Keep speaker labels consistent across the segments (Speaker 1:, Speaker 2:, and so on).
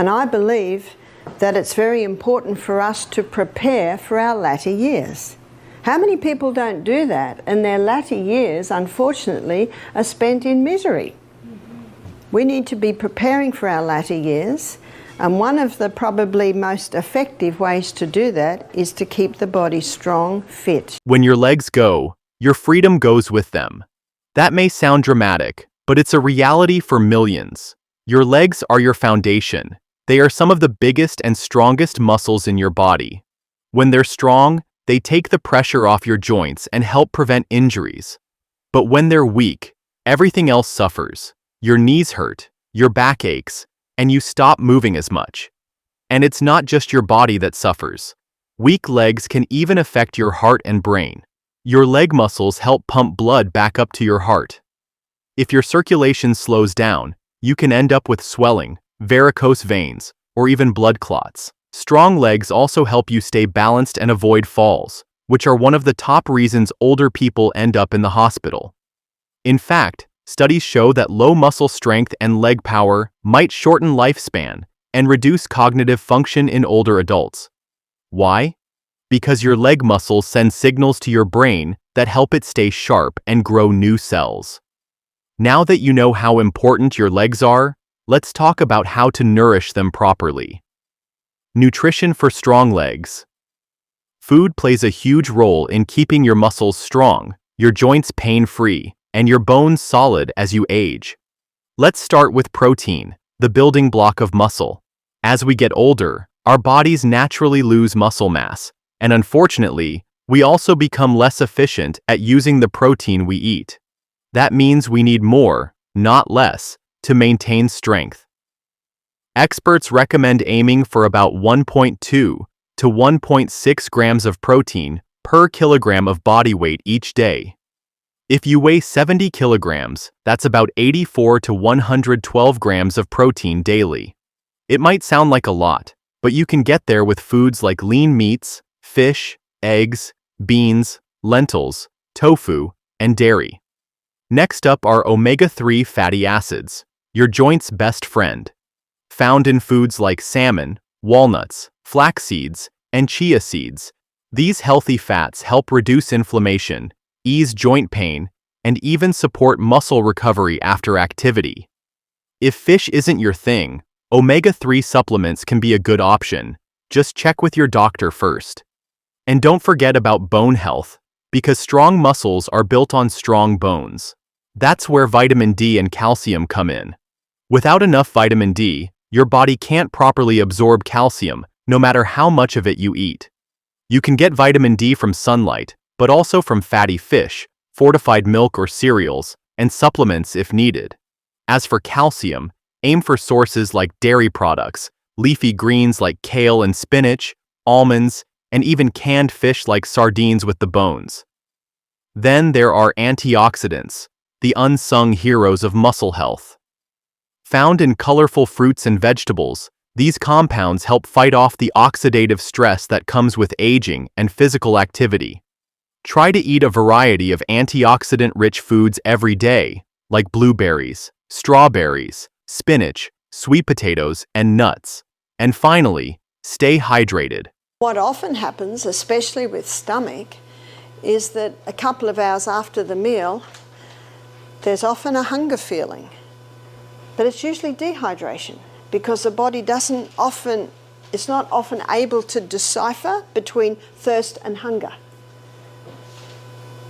Speaker 1: And I believe that it's very important for us to prepare for our latter years. How many people don't do that, and their latter years, unfortunately, are spent in misery? We need to be preparing for our latter years, and one of the probably most effective ways to do that is to keep the body strong, fit.
Speaker 2: When your legs go, your freedom goes with them. That may sound dramatic, but it's a reality for millions. Your legs are your foundation. They are some of the biggest and strongest muscles in your body. When they're strong, they take the pressure off your joints and help prevent injuries. But when they're weak, everything else suffers. Your knees hurt, your back aches, and you stop moving as much. And it's not just your body that suffers. Weak legs can even affect your heart and brain. Your leg muscles help pump blood back up to your heart. If your circulation slows down, you can end up with swelling, varicose veins, or even blood clots. Strong legs also help you stay balanced and avoid falls, which are one of the top reasons older people end up in the hospital. In fact, studies show that low muscle strength and leg power might shorten lifespan and reduce cognitive function in older adults. Why? Because your leg muscles send signals to your brain that help it stay sharp and grow new cells. Now that you know how important your legs are, let's talk about how to nourish them properly. Nutrition for strong legs. Food plays a huge role in keeping your muscles strong, your joints pain-free, and your bones solid as you age. Let's start with protein, the building block of muscle. As we get older, our bodies naturally lose muscle mass, and unfortunately, we also become less efficient at using the protein we eat. That means we need more, not less, to maintain strength. Experts recommend aiming for about 1.2 to 1.6 grams of protein per kilogram of body weight each day. If you weigh 70 kilograms, that's about 84 to 112 grams of protein daily. It might sound like a lot, but you can get there with foods like lean meats, fish, eggs, beans, lentils, tofu, and dairy. Next up are omega-3 fatty acids, your joint's best friend. Found in foods like salmon, walnuts, flax seeds, and chia seeds, these healthy fats help reduce inflammation, ease joint pain, and even support muscle recovery after activity. If fish isn't your thing, omega-3 supplements can be a good option. Just check with your doctor first. And don't forget about bone health, because strong muscles are built on strong bones. That's where vitamin D and calcium come in. Without enough vitamin D, your body can't properly absorb calcium, no matter how much of it you eat. You can get vitamin D from sunlight, but also from fatty fish, fortified milk or cereals, and supplements if needed. As for calcium, aim for sources like dairy products, leafy greens like kale and spinach, almonds, and even canned fish like sardines with the bones. Then there are antioxidants, the unsung heroes of muscle health. Found in colorful fruits and vegetables, these compounds help fight off the oxidative stress that comes with aging and physical activity. Try to eat a variety of antioxidant-rich foods every day, like blueberries, strawberries, spinach, sweet potatoes, and nuts. And finally, stay hydrated.
Speaker 1: What often happens, especially with stomach, is that a couple of hours after the meal, there's often a hunger feeling. But it's usually dehydration, because the body it's not often able to decipher between thirst and hunger.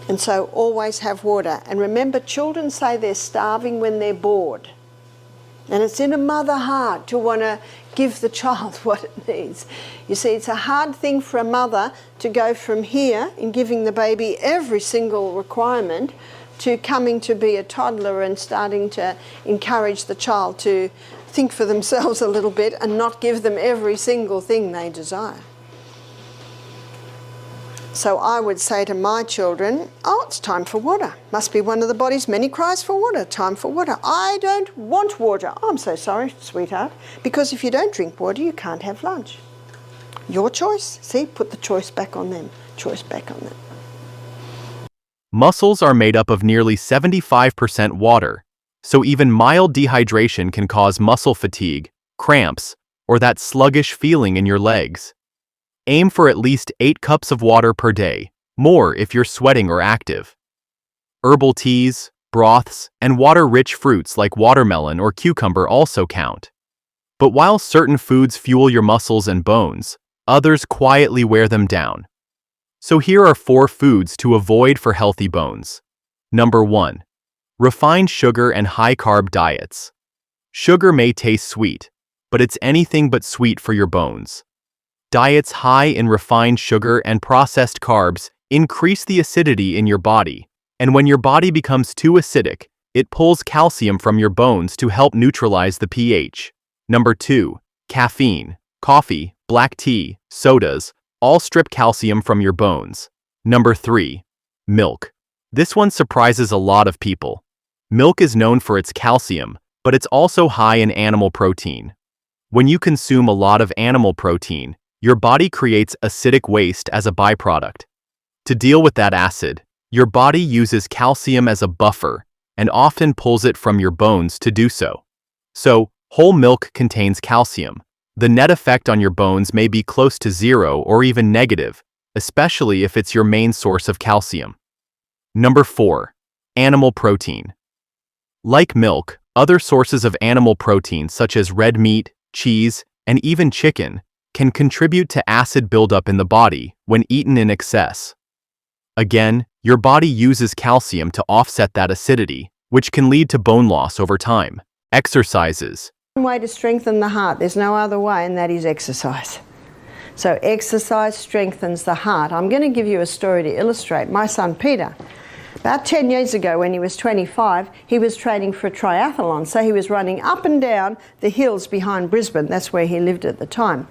Speaker 1: And so always have water. And remember, children say they're starving when they're bored. And it's in a mother heart to want to give the child what it needs. You see, it's a hard thing for a mother to go from here in giving the baby every single requirement to coming to be a toddler and starting to encourage the child to think for themselves a little bit and not give them every single thing they desire. So I would say to my children, oh, it's time for water. Must be one of the body's many cries for water. Time for water. I don't want water. Oh, I'm so sorry, sweetheart. Because if you don't drink water, you can't have lunch. Your choice. See, put the choice back on them. Choice back on them.
Speaker 2: Muscles are made up of nearly 75% water, so even mild dehydration can cause muscle fatigue, cramps, or that sluggish feeling in your legs. Aim for at least 8 cups of water per day, more if you're sweating or active. Herbal teas, broths, and water-rich fruits like watermelon or cucumber also count. But while certain foods fuel your muscles and bones, others quietly wear them down. So here are 4 foods to avoid for healthy bones. Number 1. Refined sugar and high-carb diets. Sugar may taste sweet, but it's anything but sweet for your bones. Diets high in refined sugar and processed carbs increase the acidity in your body, and when your body becomes too acidic, it pulls calcium from your bones to help neutralize the pH. Number 2. Caffeine. Coffee, black tea, sodas, all strip calcium from your bones. Number 3. Milk. This one surprises a lot of people. Milk is known for its calcium, but it's also high in animal protein. When you consume a lot of animal protein, your body creates acidic waste as a byproduct. To deal with that acid, your body uses calcium as a buffer and often pulls it from your bones to do so. So, whole milk contains calcium. The net effect on your bones may be close to 0 or even negative, especially if it's your main source of calcium. Number 4. Animal protein. Like milk, other sources of animal protein such as red meat, cheese, and even chicken can contribute to acid buildup in the body when eaten in excess. Again, your body uses calcium to offset that acidity, which can lead to bone loss over time. Exercises.
Speaker 1: One way to strengthen the heart, there's no other way, and that is exercise. So exercise strengthens the heart. I'm going to give you a story to illustrate. My son Peter, about 10 years ago when he was 25, he was training for a triathlon. So he was running up and down the hills behind Brisbane. That's where he lived at the time.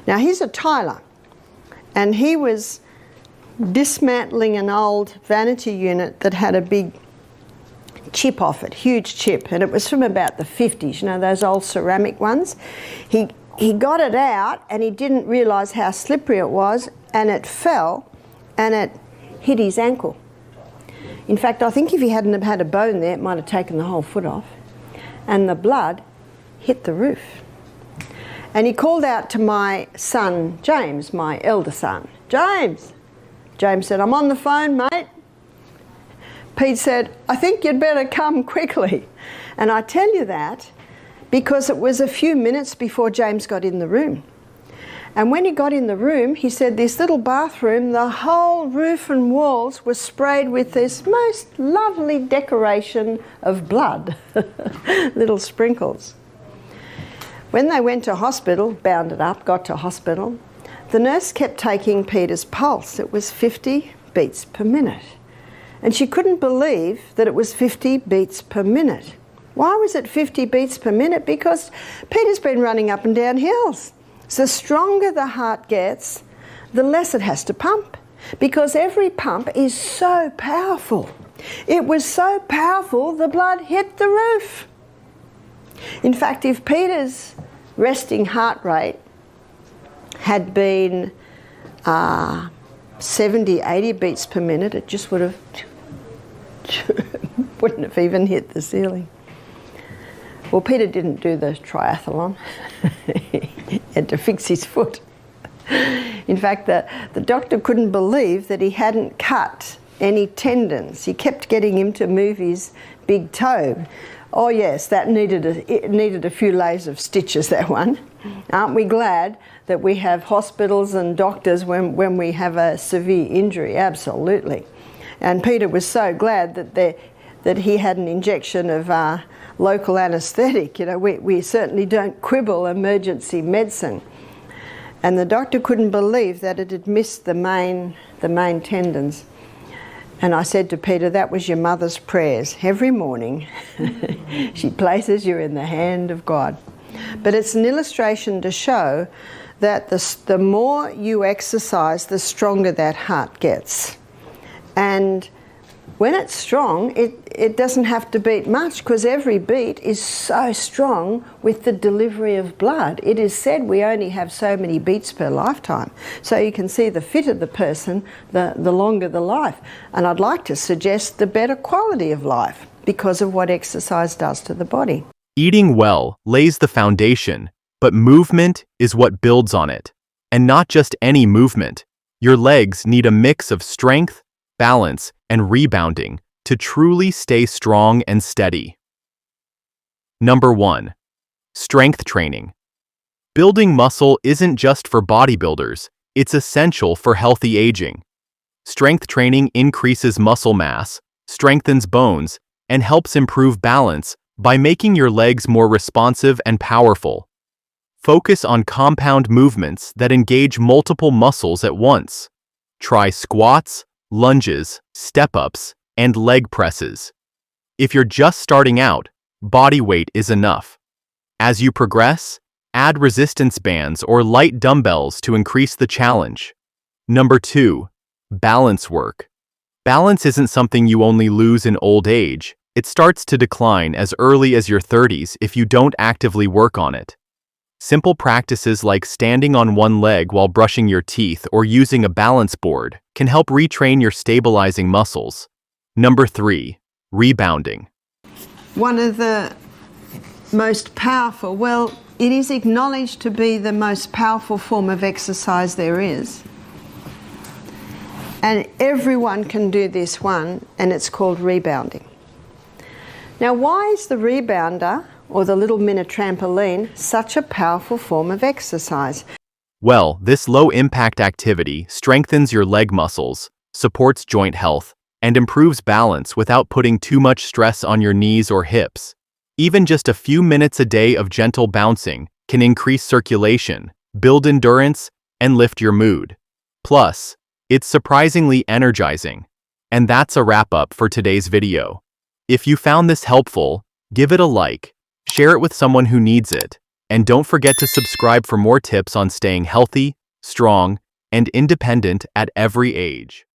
Speaker 1: Now he's a tiler, and he was dismantling an old vanity unit that had a big chip off it, huge chip, and it was from about the 50s, you know, those old ceramic ones. He got it out and he didn't realise how slippery it was, and it fell and it hit his ankle. In fact, I think if he hadn't have had a bone there, it might have taken the whole foot off, and the blood hit the roof. And he called out to my son James, my elder son. James said, "I'm on the phone, mate." Pete said, "I think you'd better come quickly." And I tell you that because it was a few minutes before James got in the room. And when he got in the room, he said this little bathroom, the whole roof and walls were sprayed with this most lovely decoration of blood, little sprinkles. When they went to hospital, bounded up, got to hospital, the nurse kept taking Peter's pulse. It was 50 beats per minute. And she couldn't believe that it was 50 beats per minute. Why was it 50 beats per minute? Because Peter's been running up and down hills. So the stronger the heart gets, the less it has to pump, because every pump is so powerful. It was so powerful the blood hit the roof. In fact, if Peter's resting heart rate had been 70, 80 beats per minute, it just would have wouldn't have even hit the ceiling. Well, Peter didn't do the triathlon. He had to fix his foot. In fact, the doctor couldn't believe that he hadn't cut any tendons. He kept getting him to move his big toe. Oh yes, it needed a few layers of stitches, that one. Aren't we glad that we have hospitals and doctors when we have a severe injury? Absolutely. And Peter was so glad that he had an injection of local anaesthetic. You know, we certainly don't quibble emergency medicine. And the doctor couldn't believe that it had missed the main tendons. And I said to Peter, that was your mother's prayers. Every morning she places you in the hand of God. But it's an illustration to show that the more you exercise, the stronger that heart gets. And when it's strong, it doesn't have to beat much, because every beat is so strong with the delivery of blood. It is said we only have so many beats per lifetime. So you can see the fitter the person, the longer the life. And I'd like to suggest the better quality of life because of what exercise does to the body.
Speaker 2: Eating well lays the foundation, But movement is what builds on it. And not just any movement. Your legs need a mix of strength, balance, and rebounding to truly stay strong and steady. Number 1. Strength training. Building muscle isn't just for bodybuilders, it's essential for healthy aging. Strength training increases muscle mass, strengthens bones, and helps improve balance by making your legs more responsive and powerful. Focus on compound movements that engage multiple muscles at once. Try squats, lunges, step-ups, and leg presses. If you're just starting out, body weight is enough. As you progress, add resistance bands or light dumbbells to increase the challenge. Number 2. Balance work. Balance isn't something you only lose in old age. It starts to decline as early as your 30s if you don't actively work on it. Simple practices like standing on one leg while brushing your teeth or using a balance board can help retrain your stabilizing muscles. Number 3. Rebounding.
Speaker 1: One of the most powerful, well, it is acknowledged to be the most powerful form of exercise there is. And everyone can do this one, and it's called rebounding. Now, why is the rebounder, or the little mini trampoline, such a powerful form of exercise?
Speaker 2: Well, this low-impact activity strengthens your leg muscles, supports joint health, and improves balance without putting too much stress on your knees or hips. Even just a few minutes a day of gentle bouncing can increase circulation, build endurance, and lift your mood. Plus, it's surprisingly energizing. And that's a wrap-up for today's video. If you found this helpful, give it a like, share it with someone who needs it, and don't forget to subscribe for more tips on staying healthy, strong, and independent at every age.